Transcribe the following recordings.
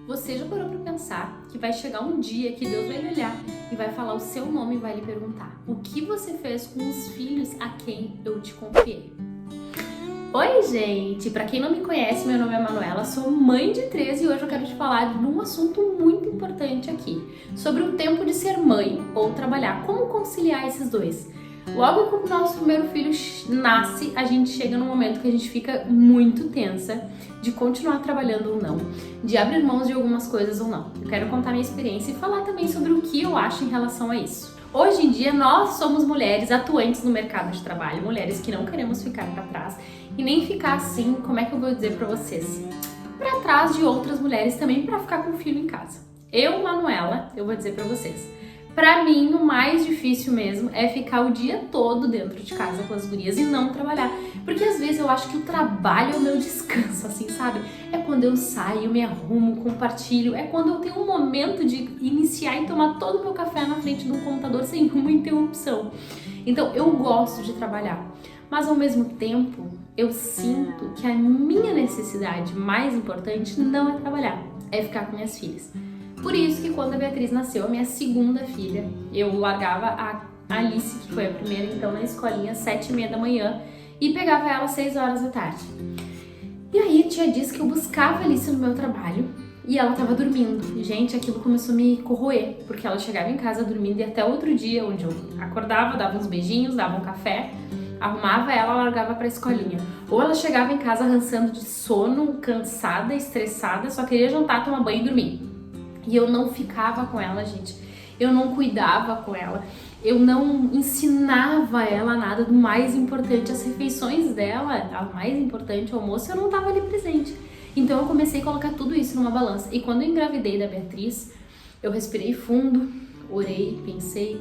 Você já parou para pensar que vai chegar um dia que Deus vai lhe olhar e vai falar o seu nome e vai lhe perguntar: o que você fez com os filhos a quem eu te confiei? Oi, gente! Para quem não me conhece, meu nome é Manuela, sou mãe de 3 e hoje eu quero te falar de um assunto muito importante aqui, sobre o tempo de ser mãe ou trabalhar, como conciliar esses dois. Logo que o nosso primeiro filho nasce, a gente chega num momento que a gente fica muito tensa de continuar trabalhando ou não, de abrir mãos de algumas coisas ou não. Eu quero contar minha experiência e falar também sobre o que eu acho em relação a isso. Hoje em dia, nós somos mulheres atuantes no mercado de trabalho, mulheres que não queremos ficar para trás e nem ficar assim, como é que eu vou dizer para vocês, para trás de outras mulheres também para ficar com o filho em casa. Eu, Manuela, eu vou dizer para vocês, pra mim, o mais difícil mesmo é ficar o dia todo dentro de casa com as gurias e não trabalhar. Porque às vezes eu acho que o trabalho é o meu descanso, assim, sabe? É quando eu saio, me arrumo, compartilho. É quando eu tenho um momento de iniciar e tomar todo o meu café na frente do computador sem uma interrupção. Então, eu gosto de trabalhar. Mas ao mesmo tempo, eu sinto que a minha necessidade mais importante não é trabalhar, é ficar com minhas filhas. Por isso que quando a Beatriz nasceu, a minha segunda filha, eu largava a Alice, que foi a primeira, então, na escolinha, 7h30 da manhã, e pegava ela às 6 horas da tarde. E aí, a tia disse que eu buscava a Alice no meu trabalho e ela tava dormindo. E, gente, aquilo começou a me corroer, porque ela chegava em casa dormindo e até outro dia, onde eu acordava, dava uns beijinhos, dava um café, arrumava ela, largava pra escolinha. Ou ela chegava em casa rançando de sono, cansada, estressada, só queria jantar, tomar banho e dormir. E eu não ficava com ela, gente. Eu não cuidava com ela. Eu não ensinava ela nada do mais importante. As refeições dela, a mais importante, o almoço, eu não estava ali presente. Então eu comecei a colocar tudo isso numa balança. E quando eu engravidei da Beatriz, eu respirei fundo, orei, pensei.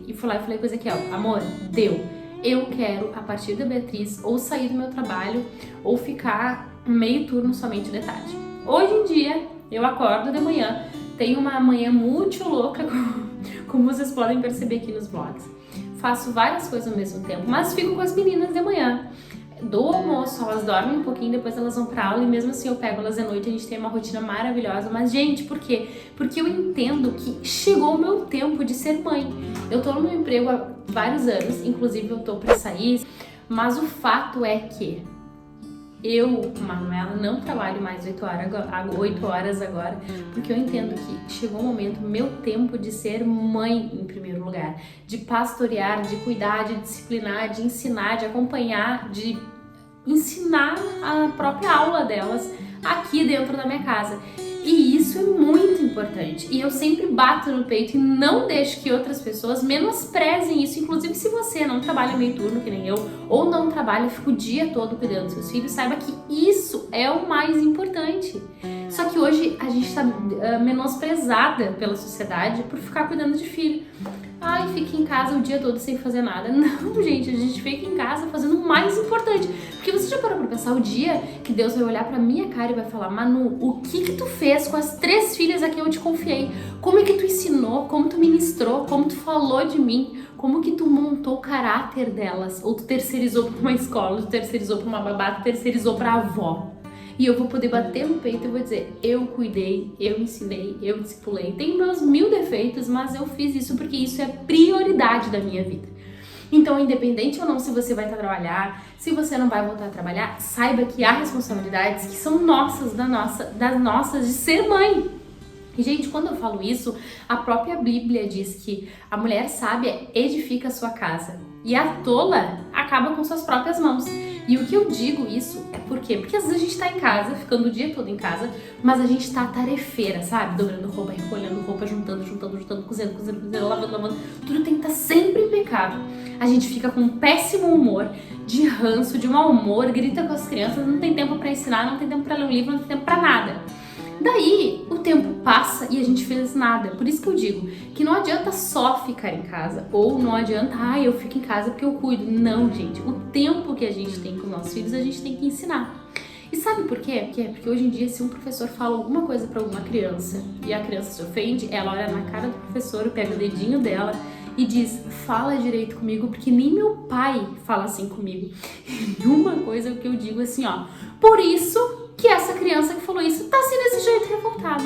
E fui lá e falei com o Ezequiel: amor, deu. Eu quero, a partir da Beatriz, ou sair do meu trabalho, ou ficar meio turno somente de tarde. Hoje em dia, eu acordo de manhã, tenho uma manhã muito louca, como vocês podem perceber aqui nos vlogs. Faço várias coisas ao mesmo tempo, mas fico com as meninas de manhã. Dou almoço, elas dormem um pouquinho, depois elas vão pra aula e mesmo assim eu pego elas de noite, a gente tem uma rotina maravilhosa. Mas, gente, por quê? Porque eu entendo que chegou o meu tempo de ser mãe. Eu tô no meu emprego há vários anos, inclusive eu tô pra sair, mas o fato é que eu, Manuela, não trabalho mais 8 horas agora, porque eu entendo que chegou o momento, meu tempo de ser mãe em primeiro lugar, de pastorear, de cuidar, de disciplinar, de ensinar, de acompanhar, de ensinar a própria aula delas aqui dentro da minha casa. E isso é muito importante. E eu sempre bato no peito e não deixo que outras pessoas menosprezem isso. Inclusive, se você não trabalha meio turno, que nem eu, ou não trabalha, fica o dia todo cuidando dos seus filhos, saiba que isso é o mais importante. Só que hoje a gente está menosprezada pela sociedade por ficar cuidando de filho. Ai, fica em casa o dia todo sem fazer nada. Não, gente, a gente fica em casa fazendo o mais importante. Porque você já parou pra pensar o dia que Deus vai olhar pra minha cara e vai falar: Manu, o que tu fez com as 3 filhas a quem eu te confiei? Como é que tu ensinou? Como tu ministrou? Como tu falou de mim? Como que tu montou o caráter delas? Ou tu terceirizou pra uma escola, tu terceirizou pra uma babá, tu terceirizou pra avó? E eu vou poder bater no peito e vou dizer: eu cuidei, eu ensinei, eu discipulei. Tenho meus 1000 defeitos, mas eu fiz isso porque isso é prioridade da minha vida. Então, independente ou não se você vai trabalhar, se você não vai voltar a trabalhar, saiba que há responsabilidades que são nossas, das nossas de ser mãe. E, gente, quando eu falo isso, a própria Bíblia diz que a mulher sábia edifica a sua casa e a tola acaba com suas próprias mãos. E o que eu digo isso é por quê? Porque às vezes a gente tá em casa, ficando o dia todo em casa, mas a gente tá tarefeira, sabe? Dobrando roupa, recolhendo roupa, juntando, cozinhando, lavando. Tudo tem que estar sempre impecável. A gente fica com um péssimo humor, de ranço, de mau humor, grita com as crianças, não tem tempo pra ensinar, não tem tempo pra ler um livro, não tem tempo pra nada. Daí, o tempo passa e a gente fez nada. Por isso que eu digo que não adianta só ficar em casa. Ou não adianta, eu fico em casa porque eu cuido. Não, gente. O tempo que a gente tem com os nossos filhos, a gente tem que ensinar. E sabe por quê? Porque hoje em dia, se um professor fala alguma coisa pra alguma criança e a criança se ofende, ela olha na cara do professor, pega o dedinho dela e diz: fala direito comigo, porque nem meu pai fala assim comigo. E uma coisa que eu digo assim, por isso que essa criança que falou isso tá assim desse jeito revoltada.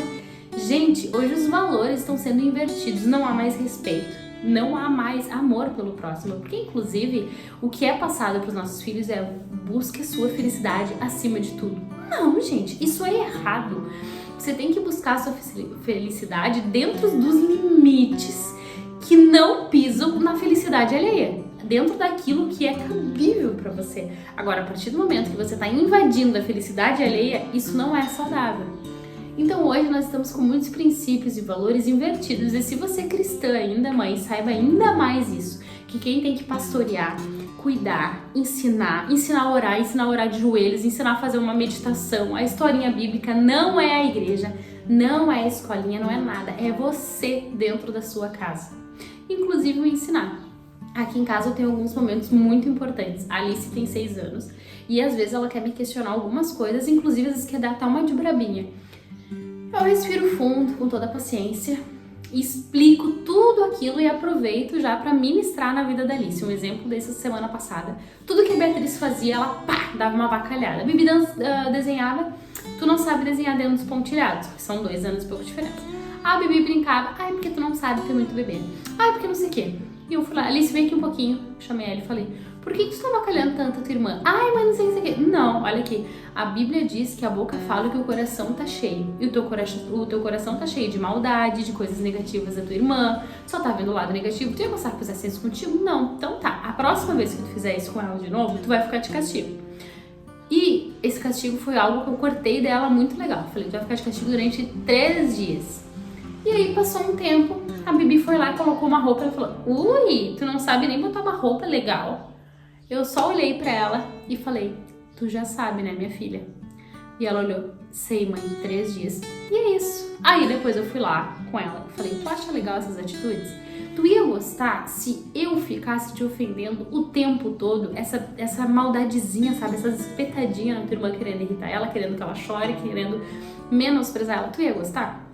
Gente, hoje os valores estão sendo invertidos, não há mais respeito. Não há mais amor pelo próximo, porque inclusive o que é passado para os nossos filhos é busque sua felicidade acima de tudo. Não, gente, isso é errado. Você tem que buscar a sua felicidade dentro dos limites que não pisam na felicidade alheia, dentro daquilo que é cabível para você. Agora, a partir do momento que você está invadindo a felicidade alheia, isso não é saudável. Então hoje nós estamos com muitos princípios e valores invertidos, e se você é cristã ainda, mãe, saiba ainda mais isso, que quem tem que pastorear, cuidar, ensinar a orar de joelhos, ensinar a fazer uma meditação, a historinha bíblica não é a igreja, não é a escolinha, não é nada, é você dentro da sua casa. Inclusive o ensinar. Aqui em casa eu tenho alguns momentos muito importantes. A Alice tem 6 anos e às vezes ela quer me questionar algumas coisas, inclusive às vezes quer dar até uma de brabinha. Eu respiro fundo, com toda a paciência, e explico tudo aquilo e aproveito já para ministrar na vida da Alice. Um exemplo dessa semana passada. Tudo que a Beatriz fazia, ela dava uma avacalhada. A Bibi desenhava, tu não sabe desenhar dentro dos pontilhados, porque são 2 anos e pouco de diferença. A Bibi brincava, porque tu não sabe ter muito bebê. Porque não sei o quê. E eu fui lá, Alice, vem aqui um pouquinho. Chamei ela e falei, por que tu tá avacalhando tanto a tua irmã? Mas não sei o quê. Não, olha aqui. A Bíblia diz que a boca fala que o coração tá cheio. E o teu coração tá cheio de maldade, de coisas negativas da tua irmã. Só tá vendo o lado negativo. Tu ia gostar que fizesse isso contigo? Não. Então tá. A próxima vez que tu fizer isso com ela de novo, tu vai ficar de castigo. E esse castigo foi algo que eu cortei dela muito legal. Falei, tu vai ficar de castigo durante 3 dias. E aí passou um tempo, a Bibi foi lá e colocou uma roupa. Ela falou, ui, tu não sabe nem botar uma roupa legal. Eu só olhei pra ela e falei, tu já sabe, né, minha filha? E ela olhou, sei, mãe, 3 dias. E é isso. Aí depois eu fui lá com ela e falei, tu acha legal essas atitudes? Tu ia gostar se eu ficasse te ofendendo o tempo todo? Essa maldadezinha, sabe? Essas espetadinhas na tua irmã querendo irritar ela, querendo que ela chore, querendo menosprezar ela. Tu ia gostar?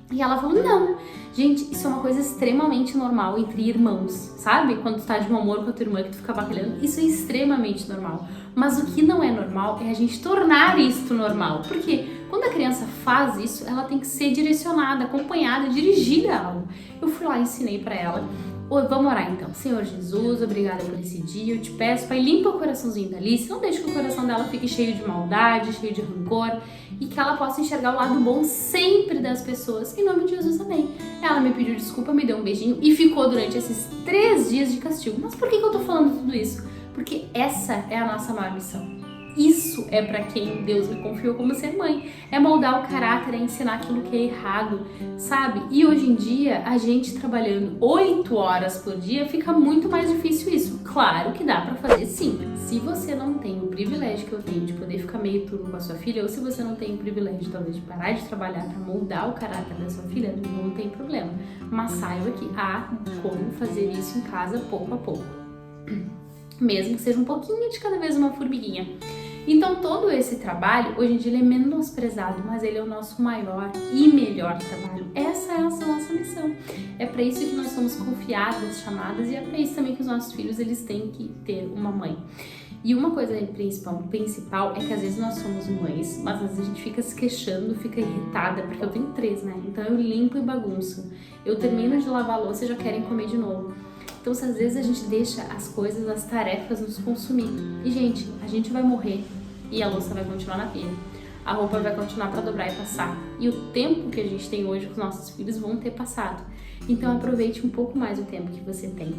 E ela falou, não. Gente, isso é uma coisa extremamente normal entre irmãos, sabe? Quando tu tá de mau humor com a tua irmã que tu fica bacalhando, isso é extremamente normal. Mas o que não é normal é a gente tornar isto normal. Porque quando a criança faz isso, ela tem que ser direcionada, acompanhada, dirigida a algo. Eu fui lá e ensinei pra ela. Vamos orar então. Senhor Jesus, obrigada por esse dia. Eu te peço, Pai, limpa o coraçãozinho da Alice. Não deixe que o coração dela fique cheio de maldade, cheio de rancor. E que ela possa enxergar o lado bom sempre das pessoas. Em nome de Jesus, amém. Ela me pediu desculpa, me deu um beijinho e ficou durante esses 3 dias de castigo. Mas por que eu tô falando tudo isso? Porque essa é a nossa maior missão. Isso é para quem Deus me confiou como ser mãe. É moldar o caráter, é ensinar aquilo que é errado, sabe? E hoje em dia, a gente trabalhando 8 horas por dia, fica muito mais difícil isso. Claro que dá para fazer sim. Se você não tem o privilégio que eu tenho de poder ficar meio turno com a sua filha, ou se você não tem o privilégio talvez de parar de trabalhar para moldar o caráter da sua filha, não tem problema. Mas saiba que há como fazer isso em casa pouco a pouco. Mesmo que seja um pouquinho de cada vez uma formiguinha. Então todo esse trabalho, hoje em dia ele é menosprezado, mas ele é o nosso maior e melhor trabalho. Essa é a nossa missão. É para isso que nós somos confiadas, chamadas, e é para isso também que os nossos filhos eles têm que ter uma mãe. E uma coisa principal é que às vezes nós somos mães, mas às vezes a gente fica se queixando, fica irritada, porque eu tenho 3, né? Então eu limpo e bagunço. Eu termino de lavar a louça e já querem comer de novo. Então, se às vezes a gente deixa as coisas, as tarefas nos consumir. E, gente, a gente vai morrer e a louça vai continuar na pia. A roupa vai continuar para dobrar e passar. E o tempo que a gente tem hoje com os nossos filhos vão ter passado. Então, aproveite um pouco mais o tempo que você tem.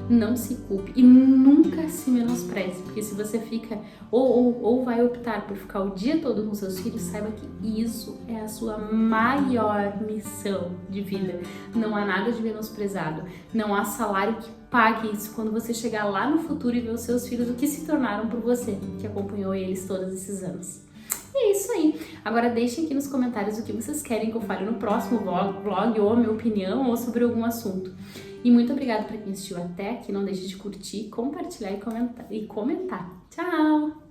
Não se culpe e nunca se menospreze. Porque se você fica ou vai optar por ficar o dia todo com seus filhos, saiba que isso é a sua maior missão de vida. Não há nada de menosprezado. Não há salário que pague isso quando você chegar lá no futuro e ver os seus filhos o que se tornaram por você, que acompanhou eles todos esses anos. E é isso aí. Agora deixem aqui nos comentários o que vocês querem que eu fale no próximo vlog, ou a minha opinião, ou sobre algum assunto. E muito obrigada para quem assistiu até aqui. Não deixe de curtir, compartilhar e comentar. Tchau!